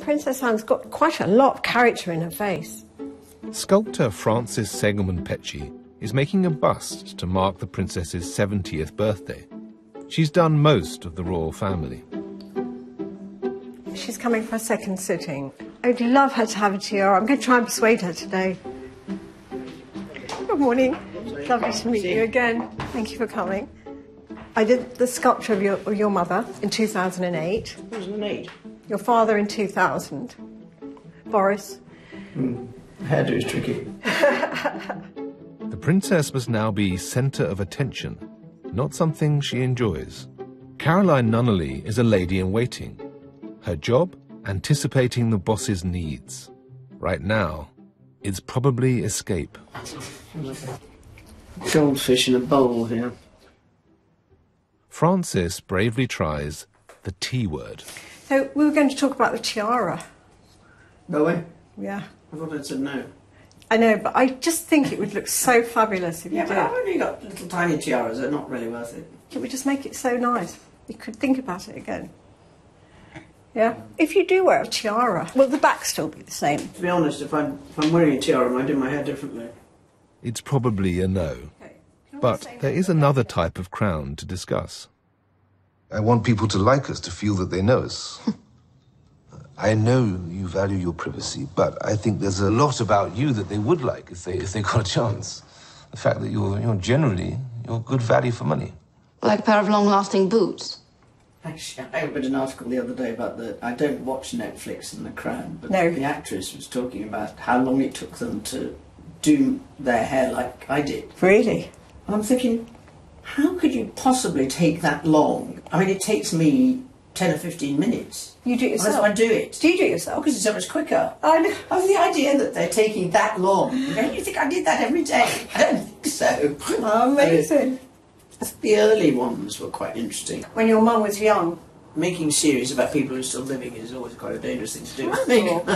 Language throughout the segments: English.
Princess Anne's got quite a lot of character in her face. Sculptor Francis Segelman-Pecci is making a bust to mark the princess's 70th birthday. She's done most of the royal family. She's coming for a second sitting. I'd love her to have a tiara. I'm going to try and persuade her today. Good morning. Lovely to meet you again. Thank you for coming. I did the sculpture of your mother in 2008. 2008? Your father in 2000. Boris. Hairdo is tricky. The princess must now be centre of attention, not something she enjoys. Caroline Nunnally is a lady-in-waiting. Her job? Anticipating the boss's needs. Right now, it's probably escape. Goldfish in a bowl here. Francis bravely tries the T word. So we were going to talk about the tiara. No way? Yeah. I thought I'd said no. I know, but I just think it would look so fabulous if you did. Yeah, but I've only got little tiny tiaras. They're not really worth it. Can we just make it so nice? You could think about it again. Yeah? If you do wear a tiara, will the back still be the same? To be honest, if I'm wearing a tiara, I do my hair differently. It's probably a no. But there is another type of crown to discuss. I want people to like us, to feel that they know us. I know you value your privacy, but I think there's a lot about you that they would like if they got a chance. The fact that you're good value for money. Like a pair of long-lasting boots. Actually, I read an article the other day about I don't watch Netflix and The Crown, but no. The actress was talking about how long it took them to do their hair like I did. Really? And I'm thinking, how could you possibly take that long? I mean, it takes me 10 or 15 minutes. You do it yourself? I do it. Do you do it yourself? Because it's so much quicker. I know. I mean, the idea that they're taking that long. Don't you think I did that every day? I don't think so. Oh, amazing. The early ones were quite interesting. When your mum was young? Making series about people who are still living is always quite a dangerous thing to do, I think.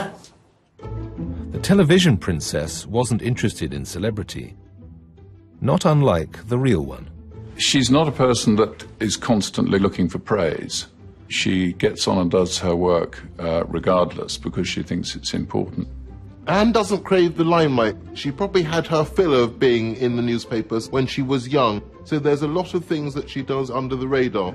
The television princess wasn't interested in celebrity. Not unlike the real one. She's not a person that is constantly looking for praise. She gets on and does her work regardless because she thinks it's important. Anne doesn't crave the limelight. She probably had her fill of being in the newspapers when she was young, so there's a lot of things that she does under the radar.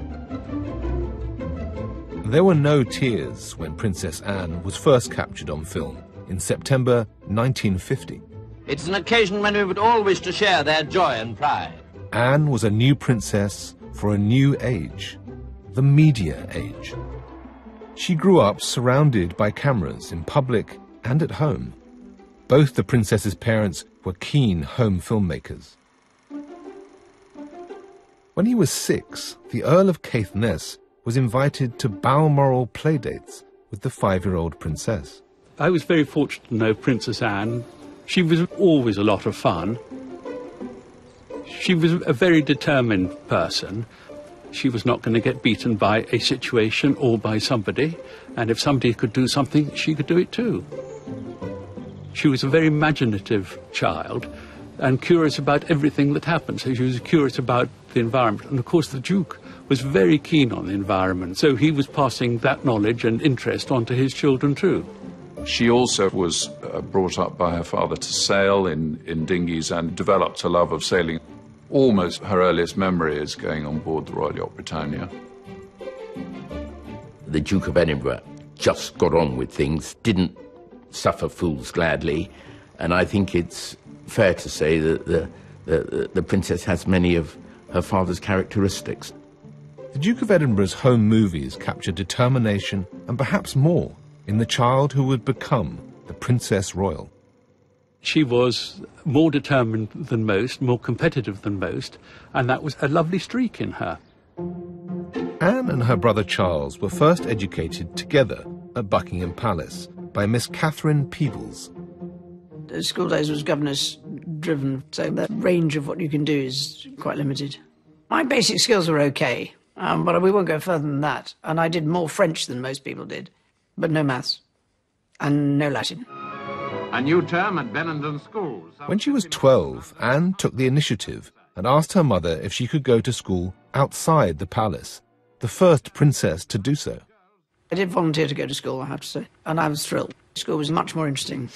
There were no tears when Princess Anne was first captured on film in September 1950. It's an occasion when we would all wish to share their joy and pride. Anne was a new princess for a new age, the media age. She grew up surrounded by cameras in public and at home. Both the princess's parents were keen home filmmakers. When he was 6, the Earl of Caithness was invited to Balmoral playdates with the 5-year-old princess. I was very fortunate to know Princess Anne. She was always a lot of fun. She was a very determined person. She was not going to get beaten by a situation or by somebody, and if somebody could do something, she could do it too. She was a very imaginative child and curious about everything that happened. So she was curious about the environment. And of course the Duke was very keen on the environment, so he was passing that knowledge and interest on to his children too. She also was brought up by her father to sail in dinghies and developed a love of sailing. Almost her earliest memory is going on board the Royal Yacht Britannia. The Duke of Edinburgh just got on with things, didn't suffer fools gladly, and I think it's fair to say that the princess has many of her father's characteristics. The Duke of Edinburgh's home movies capture determination and perhaps more in the child who would become the Princess Royal. She was more determined than most, more competitive than most, and that was a lovely streak in her. Anne and her brother Charles were first educated together at Buckingham Palace by Miss Catherine Peebles. The school days was governess driven, so the range of what you can do is quite limited. My basic skills were okay, but we won't go further than that. And I did more French than most people did, but no maths and no Latin. A new term at Benenden schools. When she was 12, Anne took the initiative and asked her mother if she could go to school outside the palace, the first princess to do so. I did volunteer to go to school, I have to say, and I was thrilled. School was much more interesting.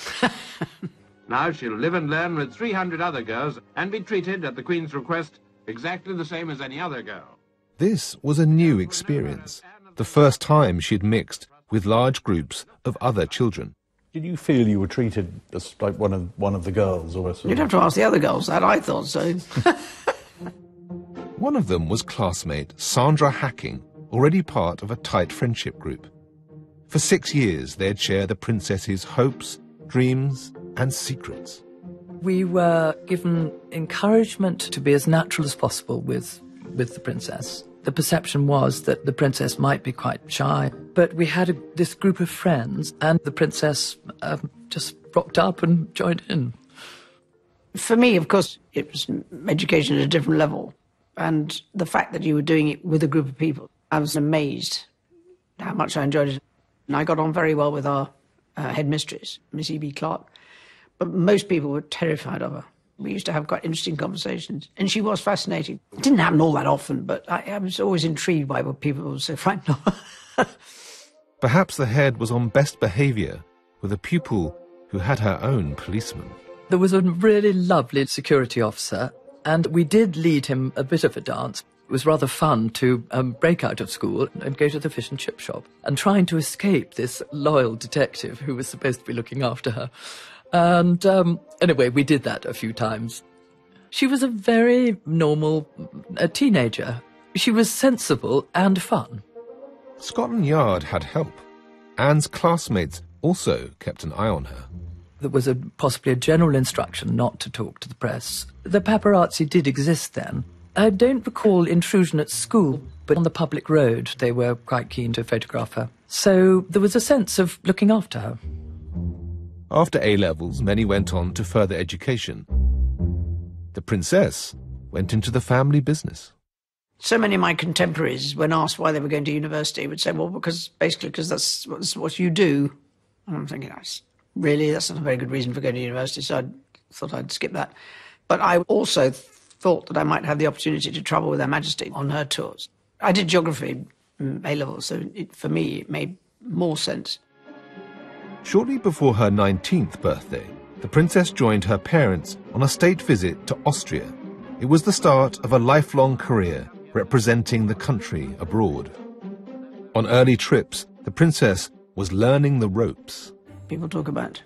Now she'll live and learn with 300 other girls and be treated, at the Queen's request, exactly the same as any other girl. This was a new experience, the first time she'd mixed with large groups of other children. Did you feel you were treated as like one of the girls? Or You'd have to ask the other girls that. I thought so. One of them was classmate Sandra Hacking, already part of a tight friendship group. For 6 years, they'd share the princess's hopes, dreams, and secrets. We were given encouragement to be as natural as possible with the princess. The perception was that the princess might be quite shy, but we had this group of friends, and the princess just rocked up and joined in. For me, of course, it was education at a different level, and the fact that you were doing it with a group of people, I was amazed how much I enjoyed it. And I got on very well with our headmistress, Miss E.B. Clark, but most people were terrified of her. We used to have quite interesting conversations, and she was fascinating. It didn't happen all that often, but I was always intrigued by what people were so frightened of. Perhaps the head was on best behaviour with a pupil who had her own policeman. There was a really lovely security officer, and we did lead him a bit of a dance. It was rather fun to break out of school and go to the fish and chip shop and trying to escape this loyal detective who was supposed to be looking after her. And anyway, we did that a few times. She was a very normal teenager. She was sensible and fun. Scotland Yard had help. Anne's classmates also kept an eye on her. There was possibly a general instruction not to talk to the press. The paparazzi did exist then. I don't recall intrusion at school, but on the public road they were quite keen to photograph her. So there was a sense of looking after her. After A-levels, many went on to further education. The princess went into the family business. So many of my contemporaries, when asked why they were going to university, would say, well, because that's what you do. And I'm thinking, really, that's not a very good reason for going to university, so I thought I'd skip that. But I also thought that I might have the opportunity to travel with Her Majesty on her tours. I did geography A-level, so for me it made more sense. Shortly before her 19th birthday, the princess joined her parents on a state visit to Austria. It was the start of a lifelong career representing the country abroad. On early trips, the princess was learning the ropes. People talk about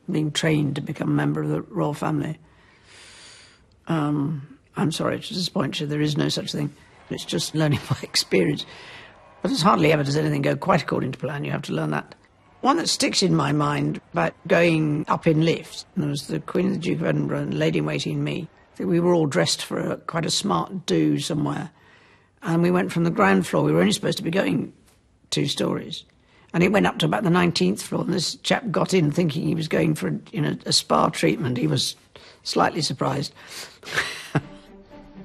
being trained to become a member of the royal family. I'm sorry to disappoint you, there is no such thing. It's just learning by experience. But it's hardly ever does anything go quite according to plan. You have to learn that. One that sticks in my mind about going up in lifts, there was the Queen and the Duke of Edinburgh and Lady-in-Waiting and me. I think we were all dressed for quite a smart do somewhere. And we went from the ground floor. We were only supposed to be going 2 stories. And it went up to about the 19th floor. And this chap got in thinking he was going for a spa treatment. He was slightly surprised.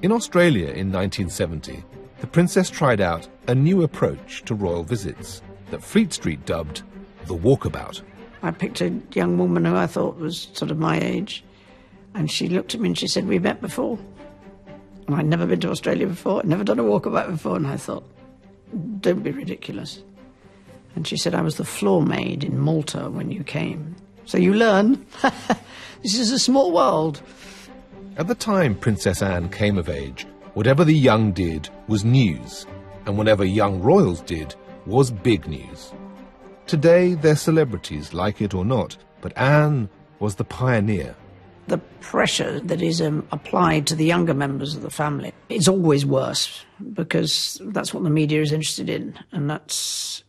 In Australia in 1970, the princess tried out a new approach to royal visits that Fleet Street dubbed the walkabout. I picked a young woman who I thought was sort of my age, and she looked at me and she said, "We met before." And I'd never been to Australia before, I'd never done a walkabout before, and I thought, don't be ridiculous. And she said, "I was the floor maid in Malta when you came." So you learn. This is a small world. At the time Princess Anne came of age, whatever the young did was news, and whatever young royals did was big news. Today, they're celebrities, like it or not, but Anne was the pioneer. The pressure that is applied to the younger members of the family is always worse, because that's what the media is interested in, and that's,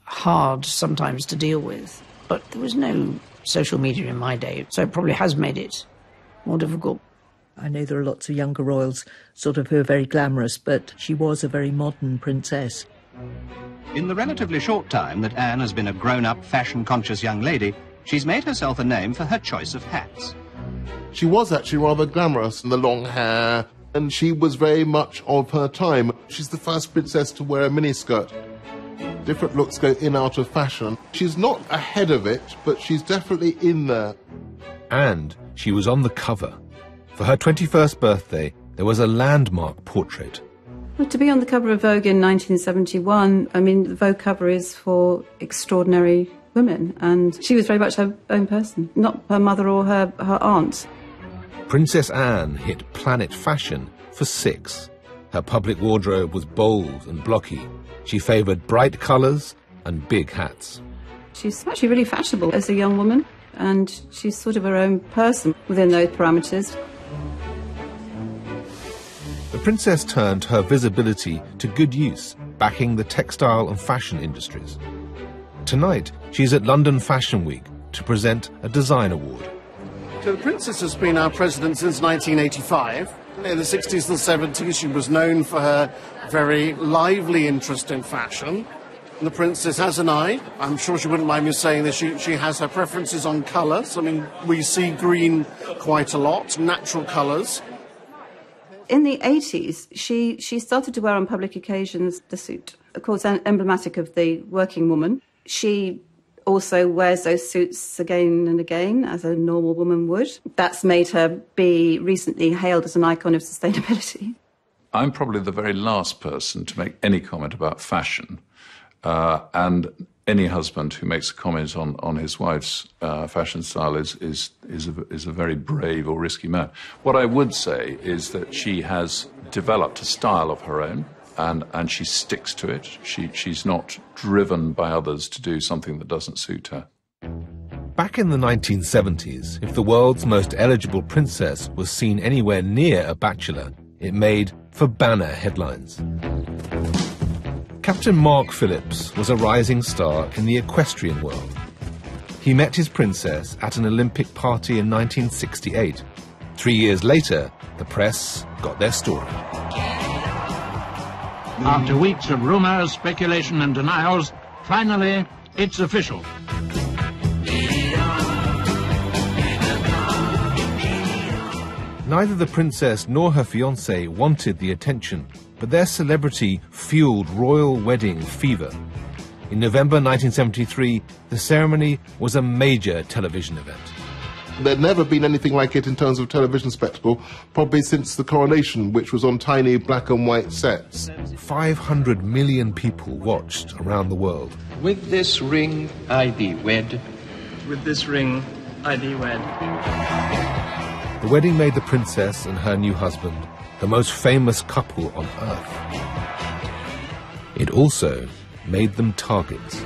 hard sometimes to deal with. But there was no social media in my day, so it probably has made it more difficult. I know there are lots of younger royals who are very glamorous, but she was a very modern princess. In the relatively short time that Anne has been a grown-up, fashion-conscious young lady, she's made herself a name for her choice of hats. She was actually rather glamorous in the long hair, and she was very much of her time. She's the first princess to wear a miniskirt. Different looks go in out of fashion. She's not ahead of it, but she's definitely in there. And she was on the cover. For her 21st birthday, there was a landmark portrait. Well, to be on the cover of Vogue in 1971, I mean, the Vogue cover is for extraordinary women, and she was very much her own person, not her mother or her aunt. Princess Anne hit Planet Fashion for 6. Her public wardrobe was bold and blocky. She favoured bright colours and big hats. She's actually really fashionable as a young woman, and she's sort of her own person within those parameters. The princess turned her visibility to good use, backing the textile and fashion industries. Tonight, she's at London Fashion Week to present a design award. So the princess has been our president since 1985. In the 60s and 70s, she was known for her very lively interest in fashion. And the princess has an eye. I'm sure she wouldn't mind me saying this. She has her preferences on colours. I mean, we see green quite a lot, natural colours. In the 80s, she started to wear on public occasions the suit, of course, emblematic of the working woman. She also wears those suits again and again, as a normal woman would. That's made her be recently hailed as an icon of sustainability. I'm probably the very last person to make any comment about fashion, and any husband who makes a comment on his wife's fashion style is a very brave or risky man. What I would say is that she has developed a style of her own, and she sticks to it. She's not driven by others to do something that doesn't suit her. Back in the 1970s, if the world's most eligible princess was seen anywhere near a bachelor, it made for banner headlines. Captain Mark Phillips was a rising star in the equestrian world. He met his princess at an Olympic party in 1968. 3 years later, the press got their story. After weeks of rumours, speculation and denials, finally, it's official. Neither the princess nor her fiancé wanted the attention, but their celebrity fueled royal wedding fever. In November 1973, the ceremony was a major television event. There'd never been anything like it in terms of television spectacle, probably since the coronation, which was on tiny black and white sets. 500 million people watched around the world. With this ring, I thee wed. With this ring, I thee wed. The wedding made the princess and her new husband the most famous couple on earth. It also made them targets.